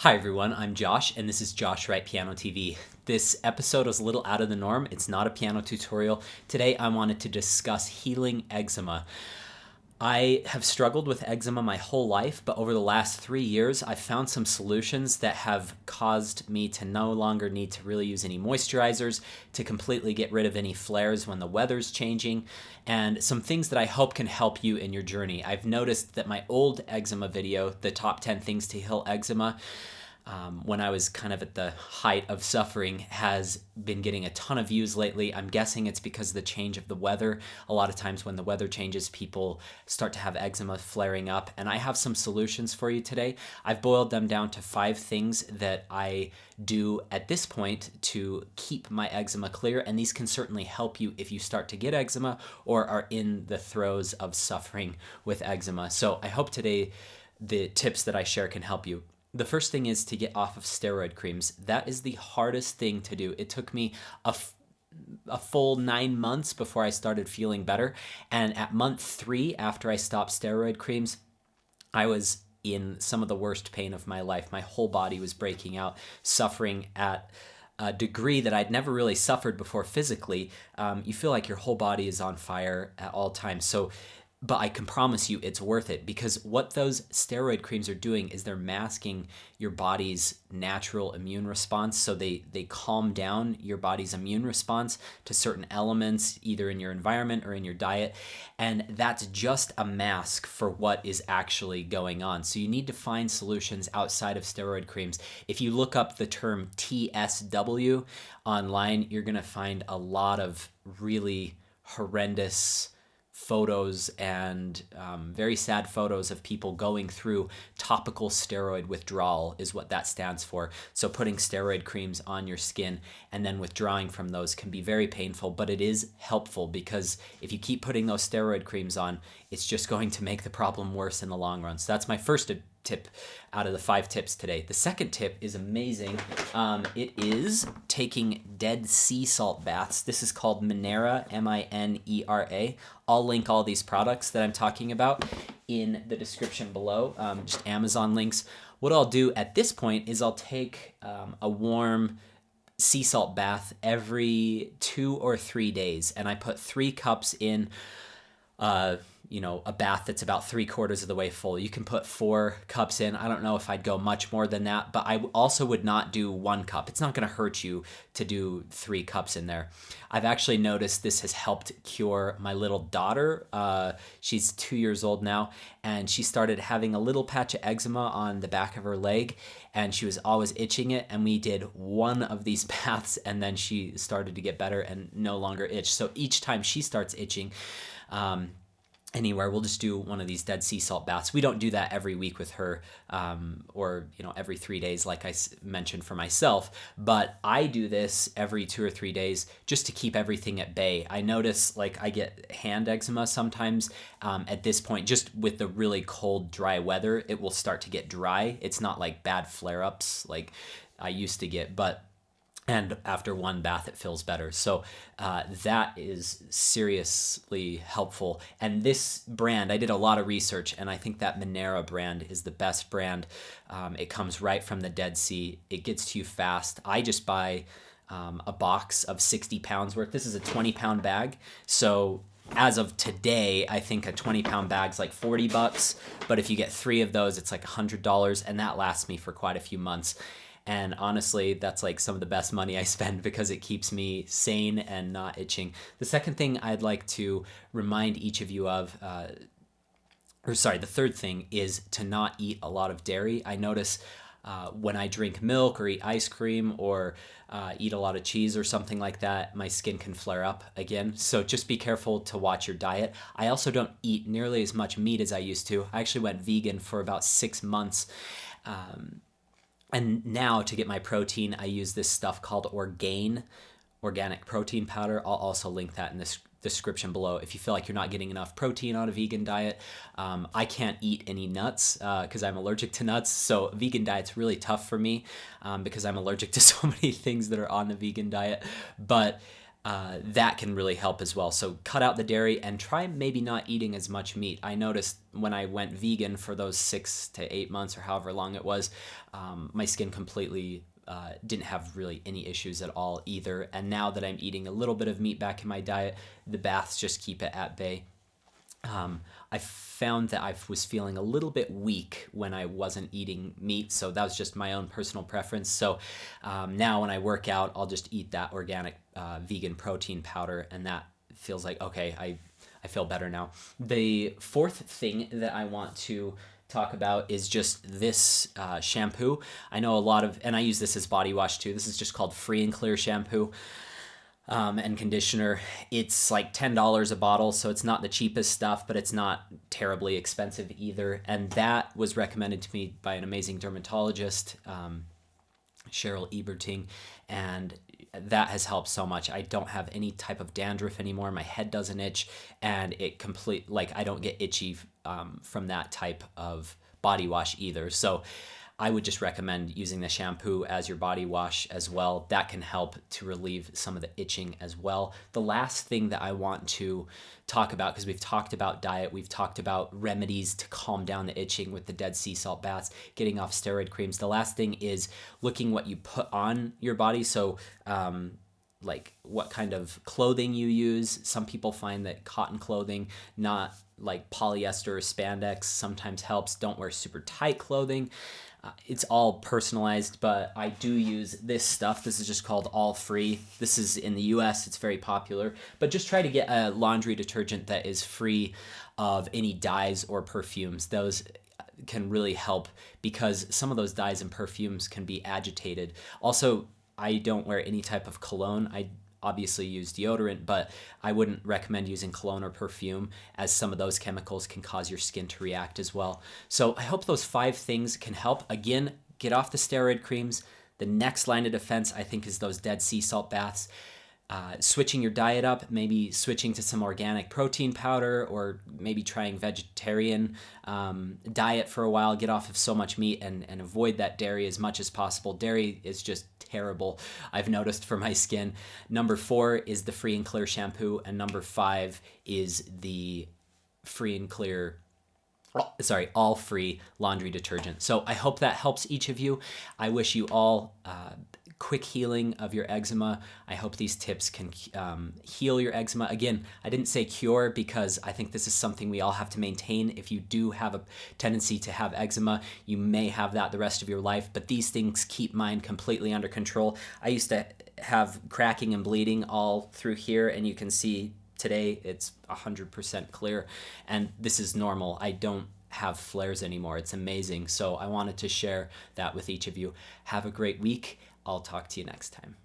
Hi everyone, I'm Josh, and this is Josh Wright Piano TV. This episode is a little out of the norm. It's not a piano tutorial. Today I wanted to discuss healing eczema. I have struggled with eczema my whole life, but over the last 3 years, I've found some solutions that have caused me to no longer need to really use any moisturizers, to completely get rid of any flares when the weather's changing, and some things that I hope can help you in your journey. I've noticed that my old eczema video, the top 10 things to heal eczema, when I was kind of at the height of suffering, has been getting a ton of views lately. I'm guessing it's because of the change of the weather. A lot of times when the weather changes, people start to have eczema flaring up, and I have some solutions for you today. I've boiled them down to 5 things that I do at this point to keep my eczema clear, and these can certainly help you if you start to get eczema or are in the throes of suffering with eczema. So I hope today the tips that I share can help you. The first thing is to get off of steroid creams. That is the hardest thing to do. It took me a full 9 months before I started feeling better. And at month 3, after I stopped steroid creams, I was in some of the worst pain of my life. My whole body was breaking out, suffering at a degree that I'd never really suffered before physically. You feel like your whole body is on fire at all times. But I can promise you it's worth it, because what those steroid creams are doing is they're masking your body's natural immune response. So they calm down your body's immune response to certain elements, either in your environment or in your diet. And that's just a mask for what is actually going on. So you need to find solutions outside of steroid creams. If you look up the term TSW online, you're going to find a lot of really horrendous photos and very sad photos of people going through topical steroid withdrawal is what that stands for. So putting steroid creams on your skin and then withdrawing from those can be very painful, but it is helpful, because if you keep putting those steroid creams on, it's just going to make the problem worse in the long run. So that's my first tip out of the 5 tips today. The second tip is amazing. It is taking dead sea salt baths. This is called Minera, M-I-N-E-R-A. I'll link all these products that I'm talking about in the description below, just Amazon links. What I'll do at this point is I'll take a warm sea salt bath every 2 or 3 days, and I put 3 cups in a bath that's about 3/4 of the way full. You can put 4 cups in. I don't know if I'd go much more than that, but I also would not do 1 cup. It's not going to hurt you to do 3 cups in there. I've actually noticed this has helped cure my little daughter. She's 2 years old now, and she started having a little patch of eczema on the back of her leg, and she was always itching it, and we did 1 of these baths, and then she started to get better and no longer itch. So each time she starts itching, anywhere, we'll just do one of these dead sea salt baths. We don't do that every week with her, or every 3 days like I mentioned for myself, but I do this every 2 or 3 days just to keep everything at bay. I notice I get hand eczema sometimes. At this point, just with the really cold, dry weather, it will start to get dry. It's not like bad flare-ups like I used to get, and after 1 bath, it feels better. So that is seriously helpful. And this brand, I did a lot of research, and I think that Minera brand is the best brand. It comes right from the Dead Sea. It gets to you fast. I just buy a box of 60 pounds worth. This is a 20-pound bag. So as of today, I think a 20-pound bag's like $40, but if you get 3 of those, it's like $100, and that lasts me for quite a few months. And honestly, that's like some of the best money I spend, because it keeps me sane and not itching. The second thing I'd like to remind each of you of, the third thing is to not eat a lot of dairy. I notice when I drink milk or eat ice cream or eat a lot of cheese or something like that, my skin can flare up again. So just be careful to watch your diet. I also don't eat nearly as much meat as I used to. I actually went vegan for about 6 months. And now to get my protein, I use this stuff called Orgain, organic protein powder. I'll also link that in this description below if you feel like you're not getting enough protein on a vegan diet. I can't eat any nuts because I'm allergic to nuts. So a vegan diet's really tough for me because I'm allergic to so many things that are on the vegan diet. But that can really help as well. So cut out the dairy and try maybe not eating as much meat. I noticed when I went vegan for those 6 to 8 months or however long it was, my skin completely didn't have really any issues at all either. And now that I'm eating a little bit of meat back in my diet, the baths just keep it at bay. I found that I was feeling a little bit weak when I wasn't eating meat, so that was just my own personal preference. So now when I work out, I'll just eat that organic vegan protein powder, and that feels like, okay, I feel better now. The fourth thing that I want to talk about is just this shampoo. I know and I use this as body wash too. This is just called Free and Clear shampoo. And conditioner. It's like $10 a bottle, so it's not the cheapest stuff, but it's not terribly expensive either. And that was recommended to me by an amazing dermatologist, Cheryl Eberting, and that has helped so much. I don't have any type of dandruff anymore. My head doesn't itch, and I don't get itchy from that type of body wash either. So I would just recommend using the shampoo as your body wash as well. That can help to relieve some of the itching as well. The last thing that I want to talk about, because we've talked about diet, we've talked about remedies to calm down the itching with the Dead Sea salt baths, getting off steroid creams. The last thing is looking what you put on your body. So like what kind of clothing you use. Some people find that cotton clothing, not like polyester or spandex, sometimes helps. Don't wear super tight clothing. It's all personalized, but I do use this stuff. This is just called All Free. This is in the US, it's very popular. But just try to get a laundry detergent that is free of any dyes or perfumes. Those can really help because some of those dyes and perfumes can be agitated. Also, I don't wear any type of cologne. I obviously use deodorant, but I wouldn't recommend using cologne or perfume, as some of those chemicals can cause your skin to react as well. So I hope those 5 things can help. Again, get off the steroid creams. The next line of defense, I think, is those Dead Sea salt baths. Switching your diet up, maybe switching to some organic protein powder, or maybe trying vegetarian diet for a while. Get off of so much meat and avoid that dairy as much as possible. Dairy is just terrible, I've noticed, for my skin. Number 4 is the Free and Clear shampoo, and number 5 is the All Free laundry detergent. So I hope that helps each of you. I wish you all quick healing of your eczema. I hope these tips can heal your eczema. Again, I didn't say cure because I think this is something we all have to maintain. If you do have a tendency to have eczema, you may have that the rest of your life, but these things keep mine completely under control. I used to have cracking and bleeding all through here, and you can see today it's 100% clear, and this is normal. I don't have flares anymore. It's amazing. So I wanted to share that with each of you. Have a great week. I'll talk to you next time.